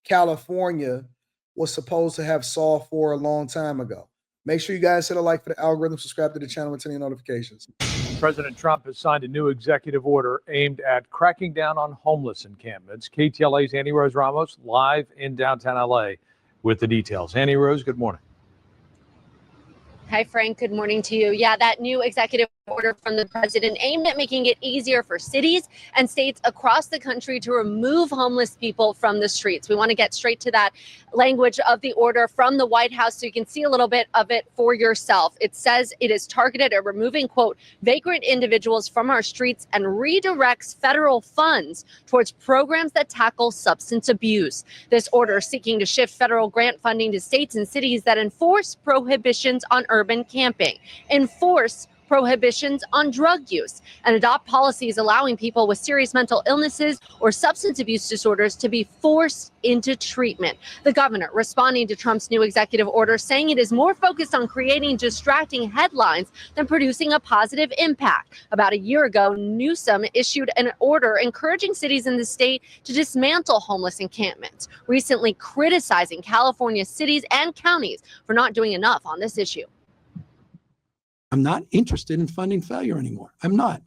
California was supposed to have solved for a long time ago. Make sure you guys hit a like for the algorithm, subscribe to the channel, and turn on notifications. President Trump has signed a new executive order aimed at cracking down on homeless encampments. KTLA's Annie Rose Ramos live in downtown LA with the details. Annie Rose, good morning. Hi, Frank. Good morning to you. Yeah, that new executive order from the president aimed at making it easier for cities and states across the country to remove homeless people from the streets. We want to get straight to that language of the order from the White House so you can see a little bit of it for yourself. It says it is targeted at removing, quote, vagrant individuals from our streets and redirects federal funds towards programs that tackle substance abuse. This order seeking to shift federal grant funding to states and cities that enforce prohibitions on urban camping, enforce prohibitions on drug use, and adopt policies allowing people with serious mental illnesses or substance abuse disorders to be forced into treatment. The governor responding to Trump's new executive order, saying it is more focused on creating distracting headlines than producing a positive impact. About a year ago, Newsom issued an order encouraging cities in the state to dismantle homeless encampments, recently criticizing California cities and counties for not doing enough on this issue. I'm not interested in funding failure anymore. I'm not.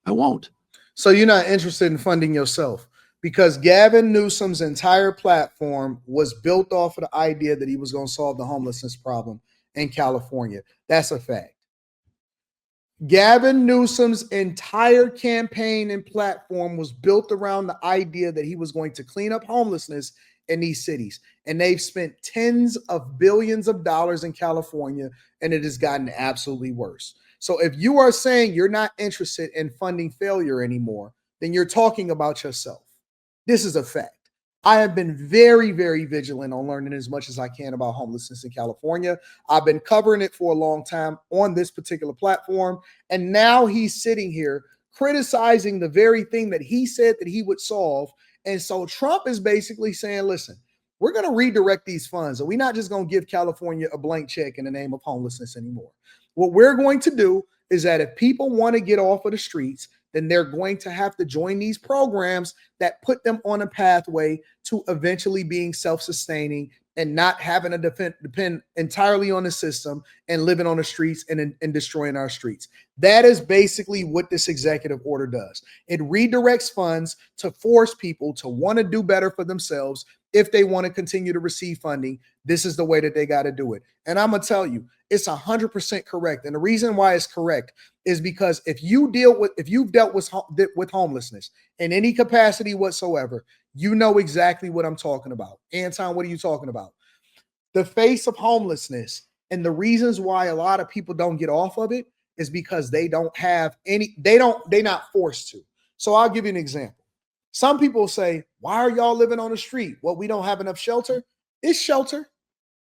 I won't. So you're not interested in funding yourself because Gavin Newsom's entire platform was built off of the idea that he was going to solve the homelessness problem in California. That's a fact. Gavin Newsom's entire campaign and platform was built around the idea that he was going to clean up homelessness in these cities. And they've spent tens of billions of dollars in California, and it has gotten absolutely worse. So if you are saying you're not interested in funding failure anymore, then you're talking about yourself. This is a fact. I have been very, very vigilant on learning as much as I can about homelessness in California. I've been covering it for a long time on this particular platform. And now he's sitting here criticizing the very thing that he said that he would solve. And so Trump is basically saying, listen, we're going to redirect these funds. And we're not just going to give California a blank check in the name of homelessness anymore. What we're going to do is that if people want to get off of the streets, then they're going to have to join these programs that put them on a pathway to eventually being self-sustaining and not having to depend entirely on the system and living on the streets and destroying our streets. That is basically what this executive order does. It redirects funds to force people to want to do better for themselves. If they want to continue to receive funding, this is the way that they got to do it. And I'm going to tell you, it's 100% correct. And the reason why it's correct is because if you've dealt with homelessness in any capacity whatsoever, you know exactly what I'm talking about. Anton, what are you talking about? The face of homelessness and the reasons why a lot of people don't get off of it is because they're not forced to. So I'll give you an example. Some people say, why are y'all living on the street? Well, we don't have enough shelter. It's shelter.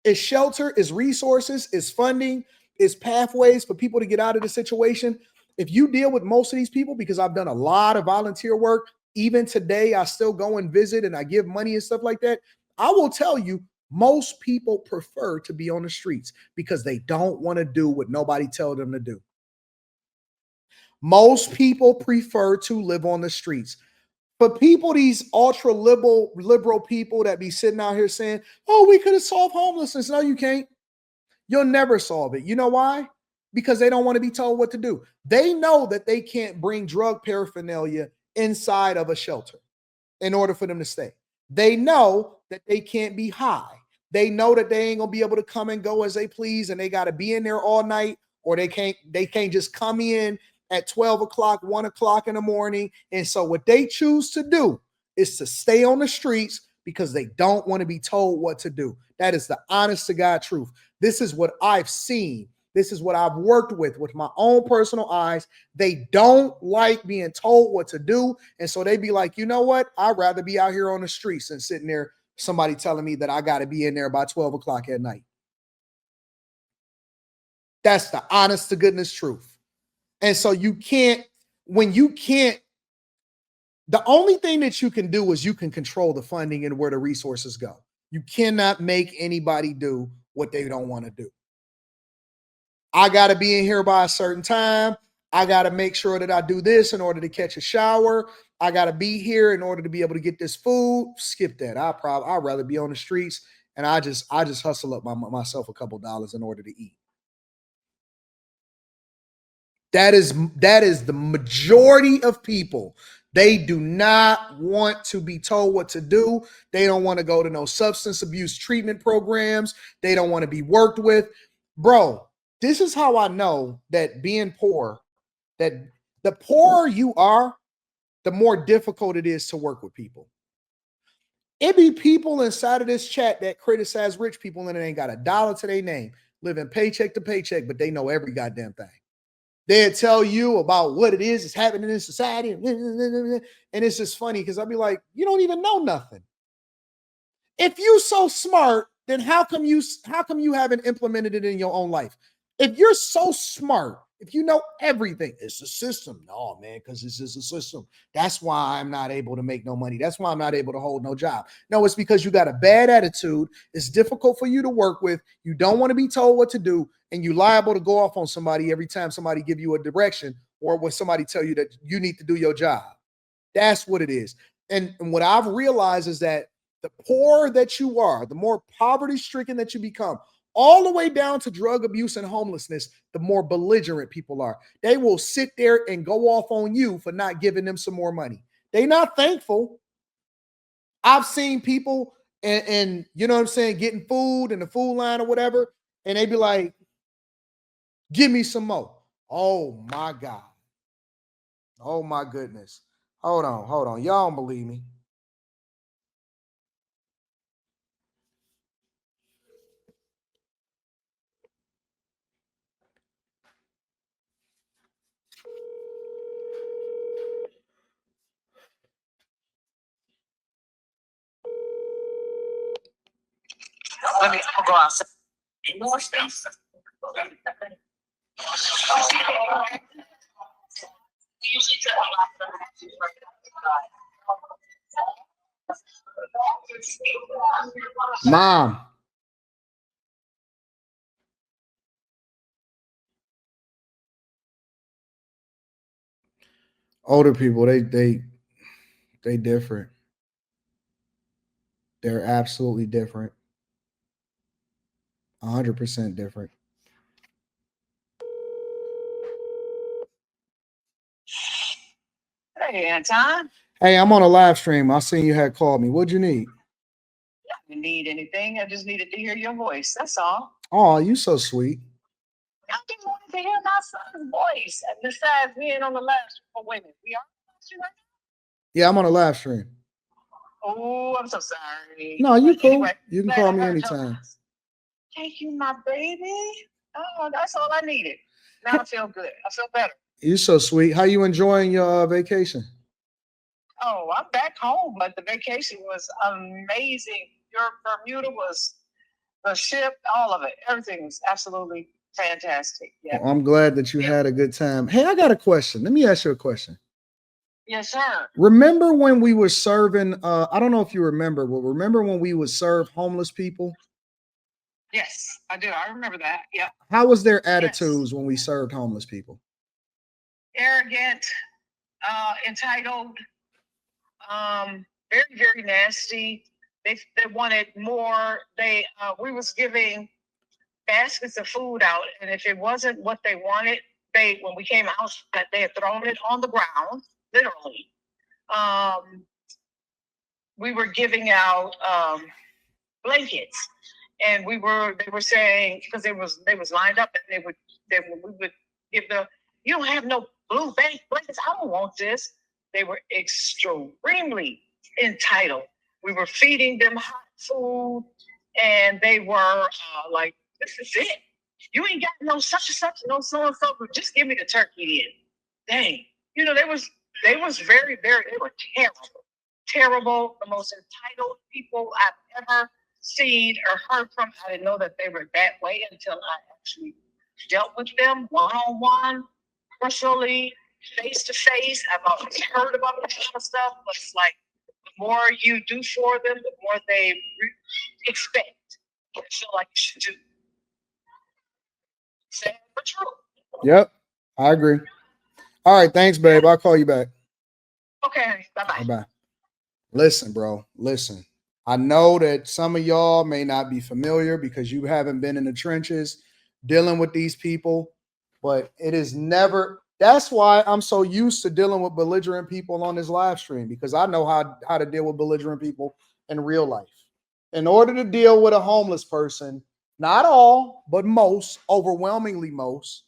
It's shelter, it's resources, it's funding, it's pathways for people to get out of the situation. If you deal with most of these people, because I've done a lot of volunteer work, even today, I still go and visit and I give money and stuff like that. I will tell you, most people prefer to be on the streets because they don't want to do what nobody tells them to do. Most people prefer to live on the streets. But people, these ultra liberal people that be sitting out here saying, oh, we could have solved homelessness. No, you can't. You'll never solve it. You know why? Because they don't want to be told what to do. They know that they can't bring drug paraphernalia inside of a shelter in order for them to stay. They know that they can't be high. They know that they ain't going to be able to come and go as they please, and they got to be in there all night, or they can't just come in at 12 o'clock, 1 o'clock in the morning. And so what they choose to do is to stay on the streets because they don't want to be told what to do. That is the honest to God truth. This is what I've seen. This is what I've worked with my own personal eyes. They don't like being told what to do. And so they be like, you know what? I'd rather be out here on the streets than sitting there, somebody telling me that I got to be in there by 12 o'clock at night. That's the honest to goodness truth. And so the only thing that you can do is you can control the funding and where the resources go. You cannot make anybody do what they don't want to do. I got to be in here by a certain time. I got to make sure that I do this in order to catch a shower. I got to be here in order to be able to get this food. Skip that. I'd rather be on the streets, and I just hustle up myself a couple dollars in order to eat. That is the majority of people. They do not want to be told what to do. They don't want to go to no substance abuse treatment programs. They don't want to be worked with. Bro, this is how I know that being poor, that the poorer you are, the more difficult it is to work with people. It be people inside of this chat that criticize rich people and it ain't got a dollar to their name, living paycheck to paycheck, but they know every goddamn thing. They'll tell you about what it is that's happening in society. And it's just funny because I'll be like, you don't even know nothing. If you so smart, then how come you haven't implemented it in your own life? If you're so smart, if you know everything, it's a system. No, man, because this is a system. That's why I'm not able to make no money. That's why I'm not able to hold no job. No, it's because you got a bad attitude. It's difficult for you to work with. You don't want to be told what to do, and you're liable to go off on somebody every time somebody give you a direction or when somebody tell you that you need to do your job. That's what it is. And what I've realized is that the poorer that you are, the more poverty-stricken that you become, all the way down to drug abuse and homelessness, the more belligerent people are. They will sit there and go off on you for not giving them some more money. They're not thankful. I've seen people and you know what I'm saying, getting food in the food line or whatever, and they be like, give me some more. Oh my God. Oh my goodness. Hold on. Y'all don't believe me. I'll go outside. More space. Mom. Older people, they different. They're absolutely different. 100% different. Hey, Anton. Hey, I'm on a live stream. I seen you had called me. What'd you need? I didn't need anything. I just needed to hear your voice. That's all. Oh, you so sweet. I just wanted to hear my son's voice. And besides being on the live stream, oh, wait a minute. We are on the live stream right now? Yeah, I'm on a live stream. Oh, I'm so sorry. No, you But cool. anyway, You can glad call I me heard your anytime. voice. Thank you, my baby. Oh, that's all I needed. Now I feel good. I feel better. You so sweet. How you enjoying your vacation? Oh, I'm back home, but the vacation was amazing. Your Bermuda was the ship, all of it. Everything was absolutely fantastic. Yeah. Well, I'm glad that you had a good time. Hey, I got a question. Let me ask you a question. Yes, sir. Remember when we were serving, I don't know if you remember, but remember when we would serve homeless people? Yes, I do. I remember that. Yeah. How was their attitudes when we served homeless people? Arrogant, entitled, very, very nasty. They wanted more. We was giving baskets of food out, and if it wasn't what they wanted, when we came out, they had thrown it on the ground, literally. We were giving out blankets, and they were saying, because they was lined up, and we would give you don't have no blue blankets. I don't want this. They were extremely entitled. We were feeding them hot food, and they were like, this is it. You ain't got no such and such, no so and so, but just give me the turkey in. Dang. They was very, very, they were terrible, the most entitled people I've ever seen or heard from. I didn't know that they were that way until I actually dealt with them one-on-one, personally, face-to-face. I've always heard about this kind of stuff, but it's like the more you do for them, the more they expect. I feel like you should do. Sad but true. Yep, I agree. All right, thanks, babe. I'll call you back. Okay, bye-bye. Bye. Listen, bro. Listen. I know that some of y'all may not be familiar because you haven't been in the trenches dealing with these people, but it is never. That's why I'm so used to dealing with belligerent people on this live stream, because I know how to deal with belligerent people in real life. In order to deal with a homeless person, not all, but most, overwhelmingly most,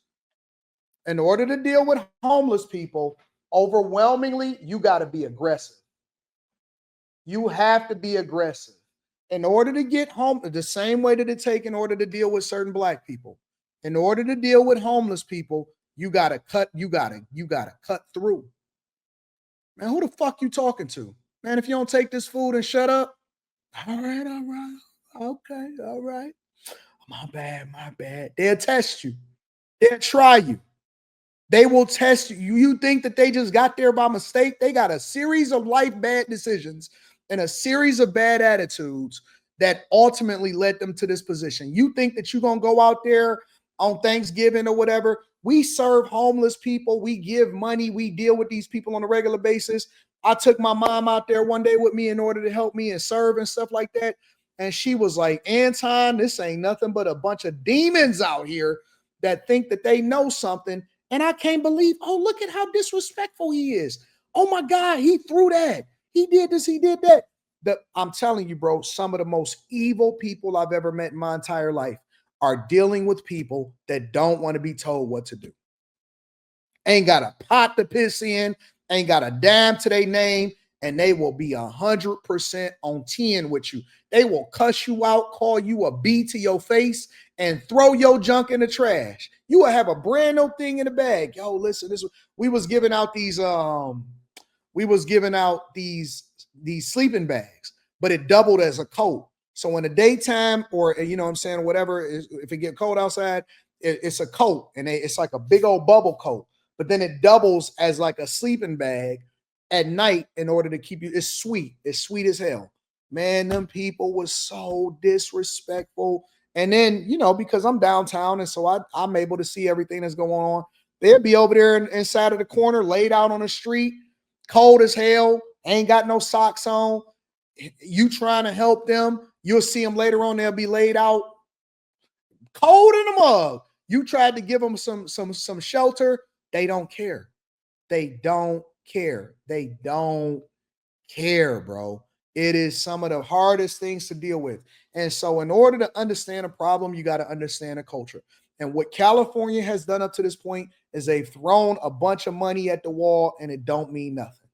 in order to deal with homeless people, overwhelmingly, you got to be aggressive. You have to be aggressive. In order to get home, the same way that it take in order to deal with certain black people. In order to deal with homeless people, you gotta cut through. Man, who the fuck you talking to? Man, if you don't take this food and shut up, all right, okay, all right. My bad. They'll test you. They'll try you. They will test you. You think that they just got there by mistake? They got a series of life bad decisions and a series of bad attitudes that ultimately led them to this position. You think that you're going to go out there on Thanksgiving or whatever? We serve homeless people. We give money. We deal with these people on a regular basis. I took my mom out there one day with me in order to help me and serve and stuff like that. And she was like, Anton, this ain't nothing but a bunch of demons out here that think that they know something. And I can't believe, oh, look at how disrespectful he is. Oh my God, he threw that. He did this, he did that. I'm telling you, bro, some of the most evil people I've ever met in my entire life are dealing with people that don't want to be told what to do. Ain't got a pot to piss in, ain't got a dime to their name, and they will be 100% on 10 with you. They will cuss you out, call you a B to your face, and throw your junk in the trash. You will have a brand new thing in the bag. Yo, listen, we was giving out these sleeping bags, but it doubled as a coat. So in the daytime, or you know what I'm saying, whatever, if it get cold outside, it's a coat, and it's like a big old bubble coat. But then it doubles as like a sleeping bag at night in order to keep you. It's sweet as hell. Man, them people was so disrespectful. And then, you know, because I'm downtown and so I'm able to see everything that's going on. They'll be over there inside of the corner, laid out on the street, cold as hell, ain't got no socks on. You trying to help them, you'll see them later on, they'll be laid out cold in the mug. You tried to give them some shelter, they don't care. They don't care. They don't care, bro. It is some of the hardest things to deal with. And so in order to understand a problem, you got to understand a culture. And what California has done up to this point is they've thrown a bunch of money at the wall and it don't mean nothing.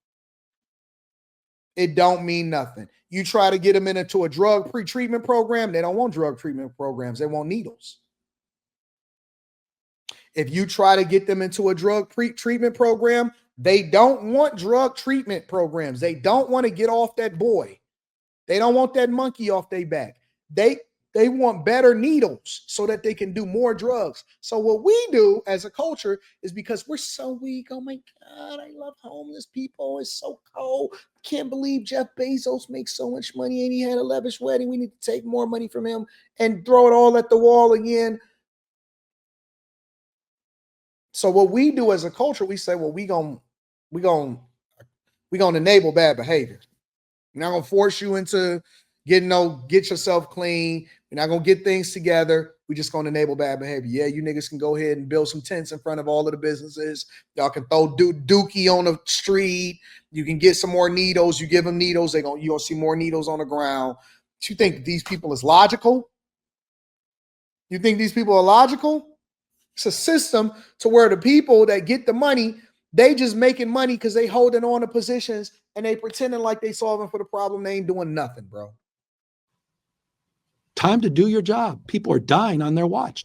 It don't mean nothing. You try to get them into a drug pre-treatment program, they don't want drug treatment programs. They want needles. If you try to get them into a drug pre-treatment program, they don't want drug treatment programs. They don't want to get off that boy. They don't want that monkey off their back. They want better needles so that they can do more drugs. So what we do as a culture is, because we're so weak. Oh my God, I love homeless people. It's so cold. Can't believe Jeff Bezos makes so much money and he had a lavish wedding. We need to take more money from him and throw it all at the wall again. So what we do as a culture, we say, well, we gonna enable bad behavior. We're not gonna force you into get yourself clean. We're not gonna get things together. We're just gonna enable bad behavior. Yeah, you niggas can go ahead and build some tents in front of all of the businesses. Y'all can throw dookie on the street. You can get some more needles. You give them needles, you're gonna see more needles on the ground. Do you think these people is logical? You think these people are logical? It's a system to where the people that get the money, they just making money because they holding on to positions and they pretending like they solving for the problem. They ain't doing nothing, bro. Time to do your job. People are dying on their watch.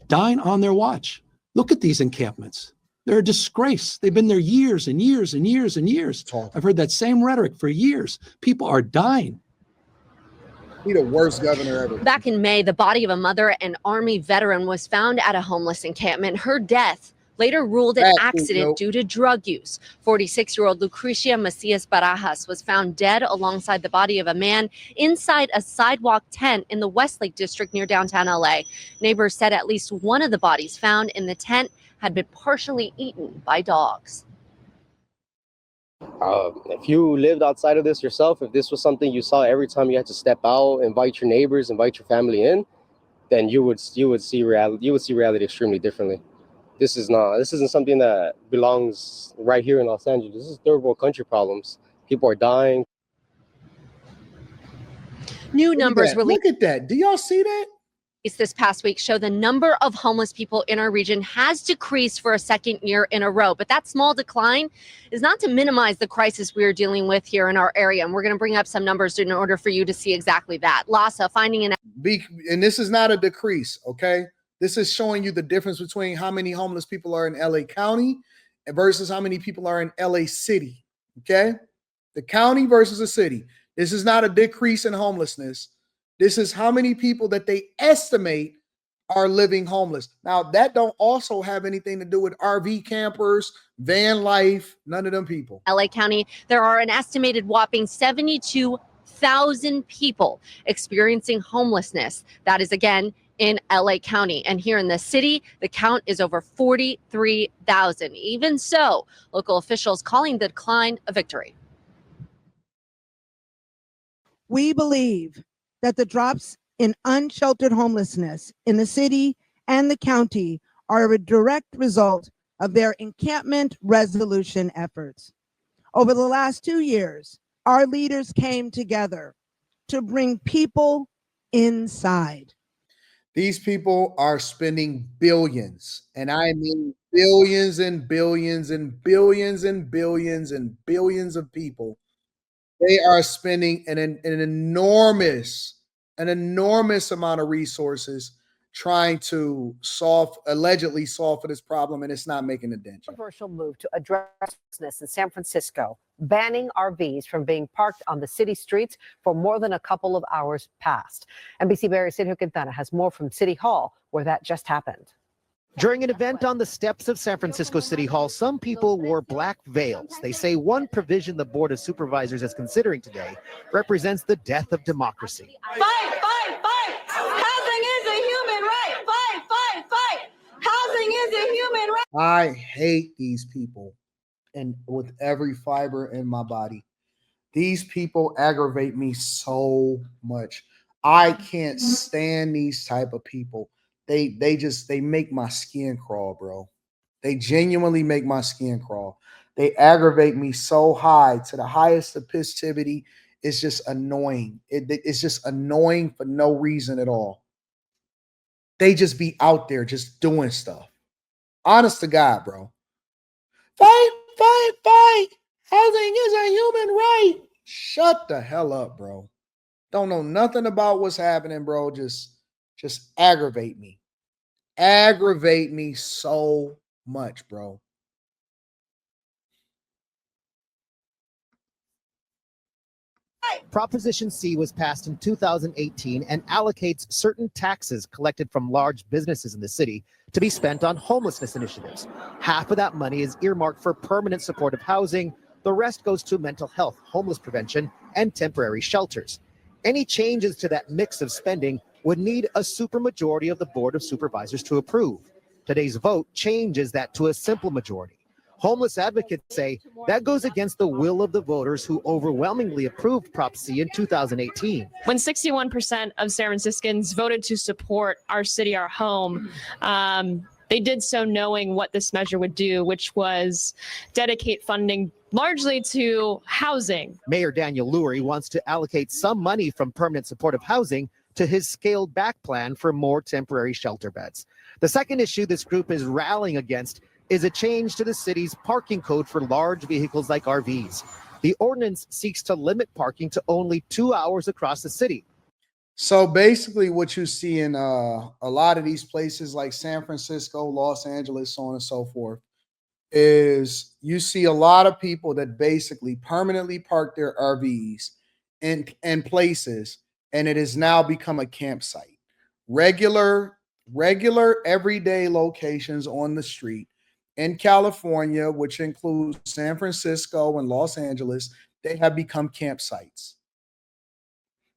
Look at these encampments. They're a disgrace. They've been there years and years and years and years. I've heard that same rhetoric for years. People are dying. He's the worst governor ever. Back in May, the body of a mother and Army veteran was found at a homeless encampment. Her death later ruled an accident due to drug use. 46-year-old Lucrecia Macias Barajas was found dead alongside the body of a man inside a sidewalk tent in the Westlake district near downtown LA. Neighbors said at least one of the bodies found in the tent had been partially eaten by dogs. If you lived outside of this yourself, if this was something you saw every time you had to step out, invite your neighbors, invite your family in, then you would see reality extremely differently. This isn't something that belongs right here in Los Angeles. This is third world country problems. People are dying. New numbers released Look at that. Do y'all see that? this past week show the number of homeless people in our region has decreased for a second year in a row. But that small decline is not to minimize the crisis we are dealing with here in our area. And we're going to bring up some numbers in order for you to see exactly that. LASA finding an And this is not a decrease, okay? This is showing you the difference between how many homeless people are in LA County versus how many people are in LA City, okay? The county versus the city. This is not a decrease in homelessness. This is how many people that they estimate are living homeless. Now, that don't also have anything to do with RV campers, van life, none of them people. LA County, there are an estimated whopping 72,000 people experiencing homelessness. That is, again, in LA County. And here in the city, the count is over 43,000. Even so, local officials calling the decline a victory. We believe that the drops in unsheltered homelessness in the city and the county are a direct result of their encampment resolution efforts. Over the last 2 years, our leaders came together to bring people inside. These people are spending billions, and I mean billions and billions and billions and billions and billions of people. They are spending an enormous amount of resources trying to allegedly solve for this problem, and it's not making a dent. Controversial move to address this in San Francisco, banning RVs from being parked on the city streets for more than a couple of hours past. NBC Barry's Sergio Quintana has more from City Hall, where that just happened. During an event on the steps of San Francisco City Hall, some people wore black veils. They say one provision the Board of Supervisors is considering today represents the death of democracy. Fight, fight, fight! Housing is a human right! Fight, fight, fight! Housing is a human right! I hate these people, and with every fiber in my body. These people aggravate me so much. I can't stand these type of people. They make my skin crawl, bro. They genuinely make my skin crawl. They aggravate me so high, to the highest sensitivity. It's just annoying. It's just annoying for no reason at all. They just be out there just doing stuff. Honest to God, bro. Fight, fight, fight. Housing is a human right. Shut the hell up, bro. Don't know nothing about what's happening, bro. Just aggravate me. Aggravate me so much, bro. Proposition C was passed in 2018 and allocates certain taxes collected from large businesses in the city to be spent on homelessness initiatives. Half of that money is earmarked for permanent supportive housing. The rest goes to mental health, homeless prevention, and temporary shelters. Any changes to that mix of spending would need a supermajority of the Board of Supervisors to approve. Today's vote changes that to a simple majority. Homeless advocates say that goes against the will of the voters who overwhelmingly approved Prop C in 2018. When 61% of San Franciscans voted to support Our City, Our Home, they did so knowing what this measure would do, which was dedicate funding largely to housing. Mayor Daniel Lurie wants to allocate some money from permanent supportive housing to his scaled back plan for more temporary shelter beds. The second issue this group is rallying against is a change to the city's parking code for large vehicles like RVs. The ordinance seeks to limit parking to only 2 hours across the city. So basically what you see in a lot of these places like San Francisco, Los Angeles, so on and so forth, is you see a lot of people that basically permanently park their RVs in places, and it has now become a campsite. Regular everyday locations on the street in California, which includes San Francisco and Los Angeles, they have become campsites.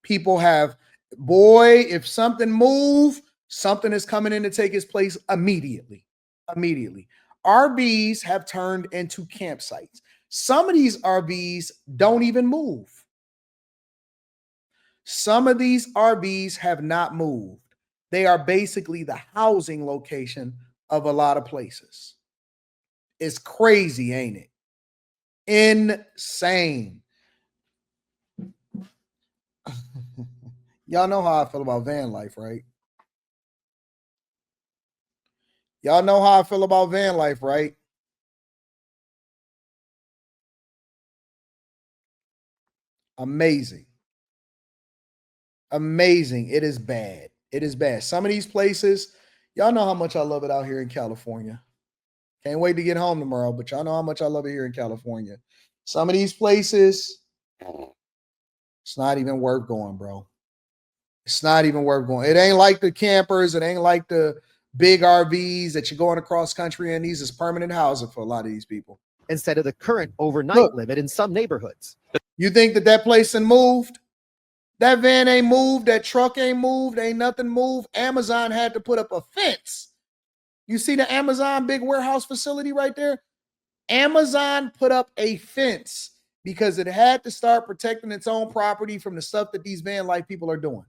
People have, boy, if something move, something is coming in to take its place immediately. RVs have turned into campsites. Some of these RVs don't even move. Some of these RVs have not moved. They are basically the housing location of a lot of places. It's crazy, ain't it? Insane. Y'all know how I feel about van life, right? Y'all know how I feel about van life, right? Amazing. Amazing. It is bad. It is bad. Some of these places, y'all know how much I love it out here in California. Can't wait to get home tomorrow, but y'all know how much I love it here in California. Some of these places, it's not even worth going, bro. It's not even worth going. It ain't like the campers. It ain't like the big RVs that you're going across country in. These is permanent housing for a lot of these people. Instead of the current overnight limit in some neighborhoods. You think that place ain't moved? That van ain't moved. That truck ain't moved. Ain't nothing moved. Amazon had to put up a fence. You see the Amazon big warehouse facility right there? Amazon put up a fence because it had to start protecting its own property from the stuff that these van life people are doing.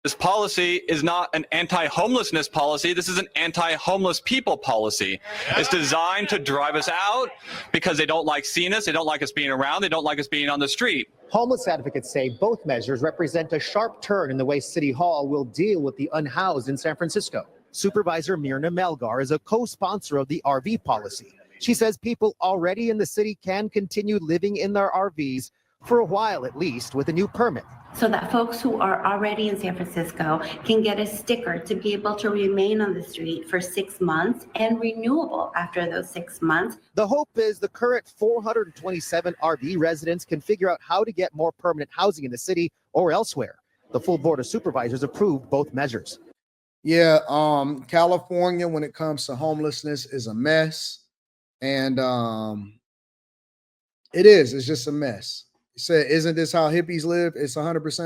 This policy is not an anti-homelessness policy. This is an anti-homeless people policy. It's designed to drive us out because they don't like seeing us. They don't like us being around. They don't like us being on the street. Homeless advocates say both measures represent a sharp turn in the way City Hall will deal with the unhoused in San Francisco. Supervisor Myrna Melgar is a co-sponsor of the RV policy. She says people already in the city can continue living in their RVs for a while, at least, with a new permit. So that folks who are already in San Francisco can get a sticker to be able to remain on the street for 6 months and renewable after those 6 months. The hope is the current 427 RV residents can figure out how to get more permanent housing in the city or elsewhere. The full board of supervisors approved both measures. Yeah, California, when it comes to homelessness, is a mess. And it's just a mess. He said, isn't this how hippies live? It's 100%